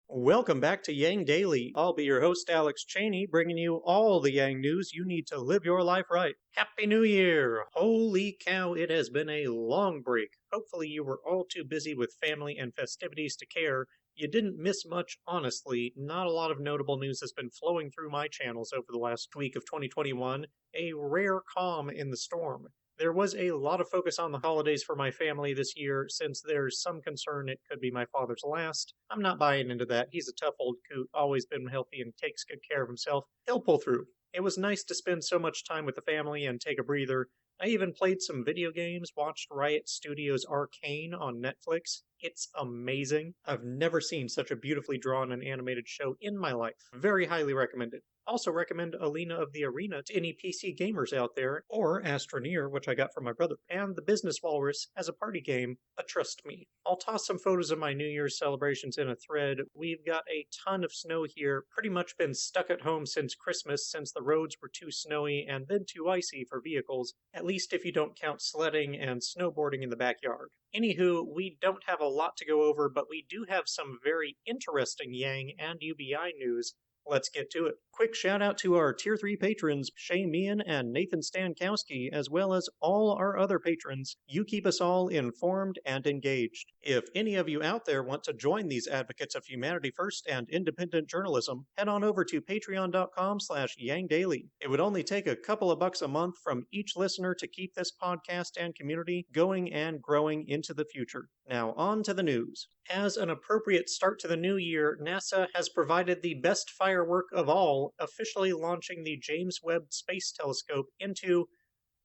Welcome back to Yang Daily. I'll be your host, Alex Cheney, bringing you all the Yang news you need to live your life right. Happy New Year! Holy cow, it has been a long break. Hopefully, you were all too busy with family and festivities to care. You didn't miss much, honestly. Not a lot of notable news has been flowing through my channels over the last week of 2021. A rare calm in the storm. There was a lot of focus on the holidays for my family this year, since there's some concern it could be my father's last. I'm not buying into that. He's a tough old coot, always been healthy and takes good care of himself. He'll pull through. It was nice to spend so much time with the family and take a breather. I even played some video games, watched Riot Studios' Arcane on Netflix. It's amazing. I've never seen such a beautifully drawn and animated show in my life. Very highly recommended. Also recommend Alina of the Arena to any PC gamers out there, or Astroneer, which I got from my brother, and the Business Walrus as a party game, trust me. I'll toss some photos of my New Year's celebrations in a thread. We've got a ton of snow here, pretty much been stuck at home since Christmas since the roads were too snowy and then too icy for vehicles, at least if you don't count sledding and snowboarding in the backyard. Anywho, we don't have a lot to go over, but we do have some very interesting Yang and UBI news. Let's get to it. Quick shout out to our Tier 3 patrons, Shay Meehan and Nathan Stankowski, as well as all our other patrons. You keep us all informed and engaged. If any of you out there want to join these advocates of humanity first and independent journalism, head on over to patreon.com/YangDaily. It would only take a couple of bucks a month from each listener to keep this podcast and community going and growing into the future. Now on to the news. As an appropriate start to the new year, NASA has provided the best firework of all, officially launching the James Webb Space Telescope into,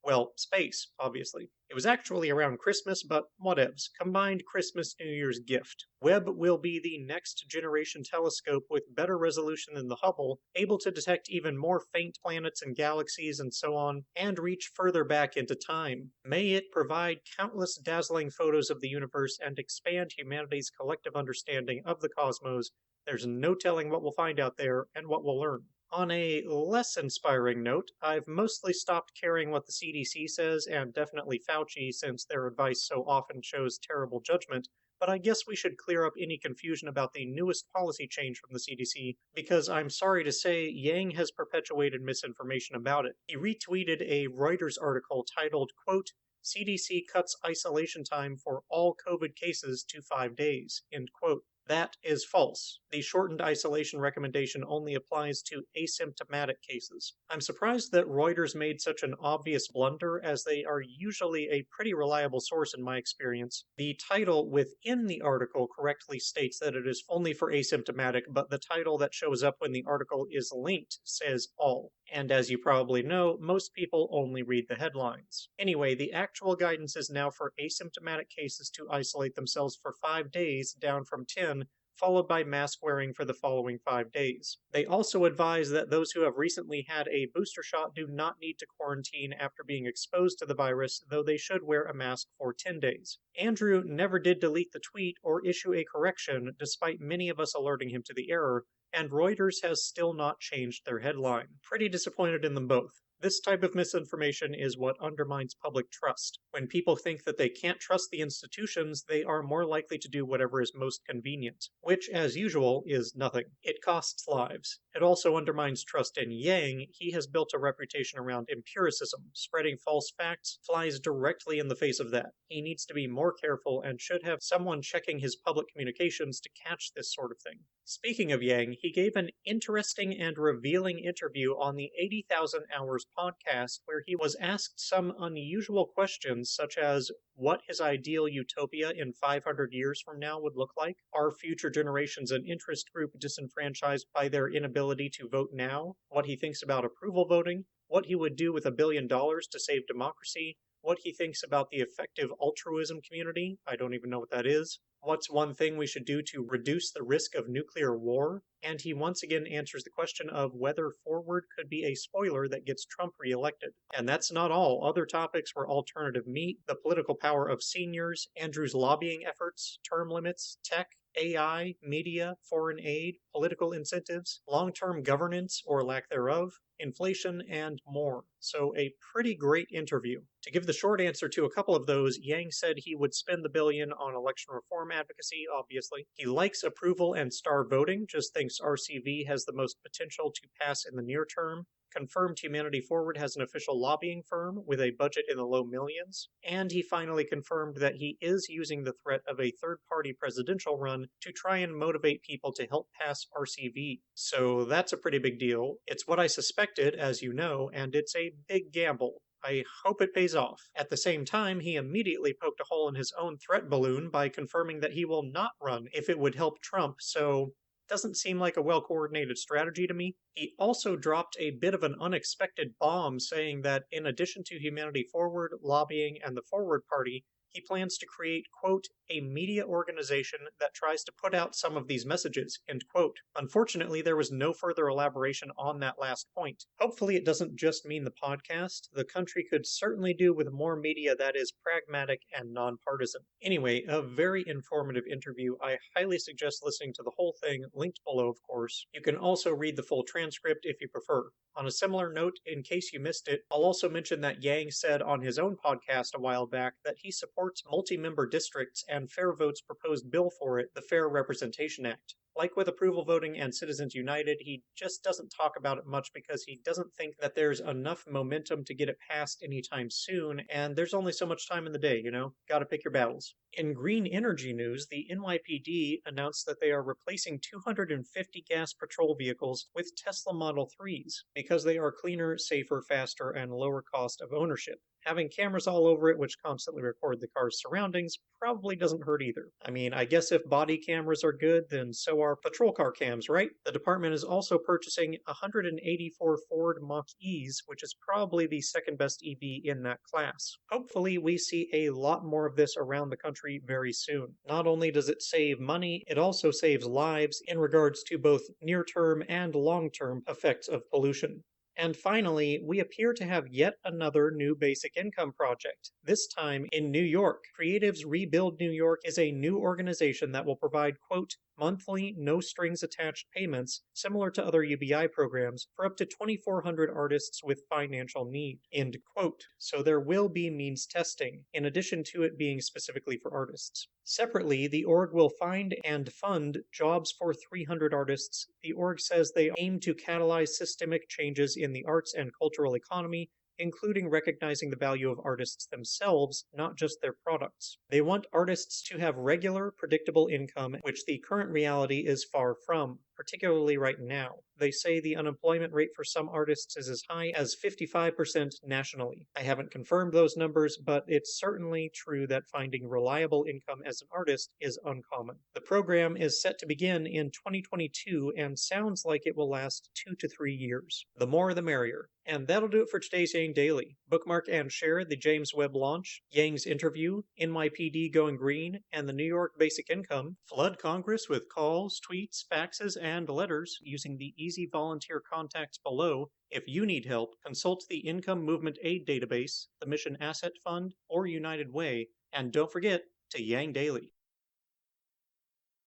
well, space, obviously. It was actually around Christmas, but whatevs. Combined Christmas New Year's gift. Webb will be the next generation telescope with better resolution than the Hubble, able to detect even more faint planets and galaxies and so on, and reach further back into time. May it provide countless dazzling photos of the universe and expand humanity's collective understanding of the cosmos. There's no telling what we'll find out there and what we'll learn. On a less inspiring note, I've mostly stopped caring what the CDC says, and definitely Fauci, since their advice so often shows terrible judgment, but I guess we should clear up any confusion about the newest policy change from the CDC, because I'm sorry to say Yang has perpetuated misinformation about it. He retweeted a Reuters article titled, quote, "CDC cuts isolation time for all COVID cases to 5 days," end quote. That is false. The shortened isolation recommendation only applies to asymptomatic cases. I'm surprised that Reuters made such an obvious blunder, as they are usually a pretty reliable source in my experience. The title within the article correctly states that it is only for asymptomatic, but the title that shows up when the article is linked says all. And as you probably know, most people only read the headlines. Anyway, the actual guidance is now for asymptomatic cases to isolate themselves for 5 days, down from 10, followed by mask wearing for the following 5 days. They also advise that those who have recently had a booster shot do not need to quarantine after being exposed to the virus, though they should wear a mask for 10 days. Andrew never did delete the tweet or issue a correction, despite many of us alerting him to the error, and Reuters has still not changed their headline. Pretty disappointed in them both. This type of misinformation is what undermines public trust. When people think that they can't trust the institutions, they are more likely to do whatever is most convenient, which, as usual, is nothing. It costs lives. It also undermines trust in Yang. He has built a reputation around empiricism. Spreading false facts flies directly in the face of that. He needs to be more careful and should have someone checking his public communications to catch this sort of thing. Speaking of Yang, he gave an interesting and revealing interview on the 80,000 Hours podcast, where he was asked some unusual questions, such as what his ideal utopia in 500 years from now would look like. Are future generations an interest group disenfranchised by their inability to vote now? What he thinks about approval voting? What he would do with $1 billion to save democracy? What he thinks about the effective altruism community? I don't even know what that is. What's one thing we should do to reduce the risk of nuclear war? And he once again answers the question of whether Forward could be a spoiler that gets Trump reelected. And that's not all. Other topics were alternative meat, the political power of seniors, Andrew's lobbying efforts, term limits, tech, AI, media, foreign aid, political incentives, long-term governance or lack thereof, inflation, and more. So a pretty great interview. To give the short answer to a couple of those, Yang said he would spend the billion on election reform advocacy, obviously. He likes approval and star voting, just thinks RCV has the most potential to pass in the near term. Confirmed Humanity Forward has an official lobbying firm with a budget in the low millions, and he finally confirmed that he is using the threat of a third-party presidential run to try and motivate people to help pass RCV. So that's a pretty big deal. It's what I suspected, as you know, and it's a big gamble. I hope it pays off. At the same time, he immediately poked a hole in his own threat balloon by confirming that he will not run if it would help Trump, so doesn't seem like a well-coordinated strategy to me. He also dropped a bit of an unexpected bomb saying that in addition to Humanity Forward, lobbying, and the Forward Party, he plans to create, quote, a media organization that tries to put out some of these messages, end quote. Unfortunately, there was no further elaboration on that last point. Hopefully it doesn't just mean the podcast. The country could certainly do with more media that is pragmatic and nonpartisan. Anyway, a very informative interview. I highly suggest listening to the whole thing, linked below, of course. You can also read the full transcript if you prefer. On a similar note, in case you missed it, I'll also mention that Yang said on his own podcast a while back that he supports multi-member districts and Fair Vote's proposed bill for it, the Fair Representation Act. Like with approval voting and Citizens United, he just doesn't talk about it much because he doesn't think that there's enough momentum to get it passed anytime soon, and there's only so much time in the day, you know? Gotta pick your battles. In green energy news, the NYPD announced that they are replacing 250 gas patrol vehicles with Tesla Model 3s because they are cleaner, safer, faster, and lower cost of ownership. Having cameras all over it which constantly record the car's surroundings probably doesn't hurt either. I mean, I guess if body cameras are good, then so are patrol car cams, right? The department is also purchasing 184 Ford Mach-E's, which is probably the second best EV in that class. Hopefully we see a lot more of this around the country very soon. Not only does it save money, it also saves lives in regards to both near-term and long-term effects of pollution. And finally, we appear to have yet another new basic income project, this time in New York. Creatives Rebuild New York is a new organization that will provide, quote, monthly, no-strings-attached payments, similar to other UBI programs, for up to 2,400 artists with financial need, end quote. So there will be means testing, in addition to it being specifically for artists. Separately, the org will find and fund jobs for 300 artists. The org says they aim to catalyze systemic changes in the arts and cultural economy, including recognizing the value of artists themselves, not just their products. They want artists to have regular, predictable income, which the current reality is far from, particularly right now. They say the unemployment rate for some artists is as high as 55% nationally. I haven't confirmed those numbers, but it's certainly true that finding reliable income as an artist is uncommon. The program is set to begin in 2022 and sounds like it will last 2 to 3 years. The more the merrier. And that'll do it for today's Yang Daily. Bookmark and share the James Webb launch, Yang's interview, NYPD going green, and the New York basic income. Flood Congress with calls, tweets, faxes, and letters using the easy volunteer contacts below. If you need help, consult the Income Movement Aid Database, the Mission Asset Fund, or United Way, and don't forget to Yang Daily.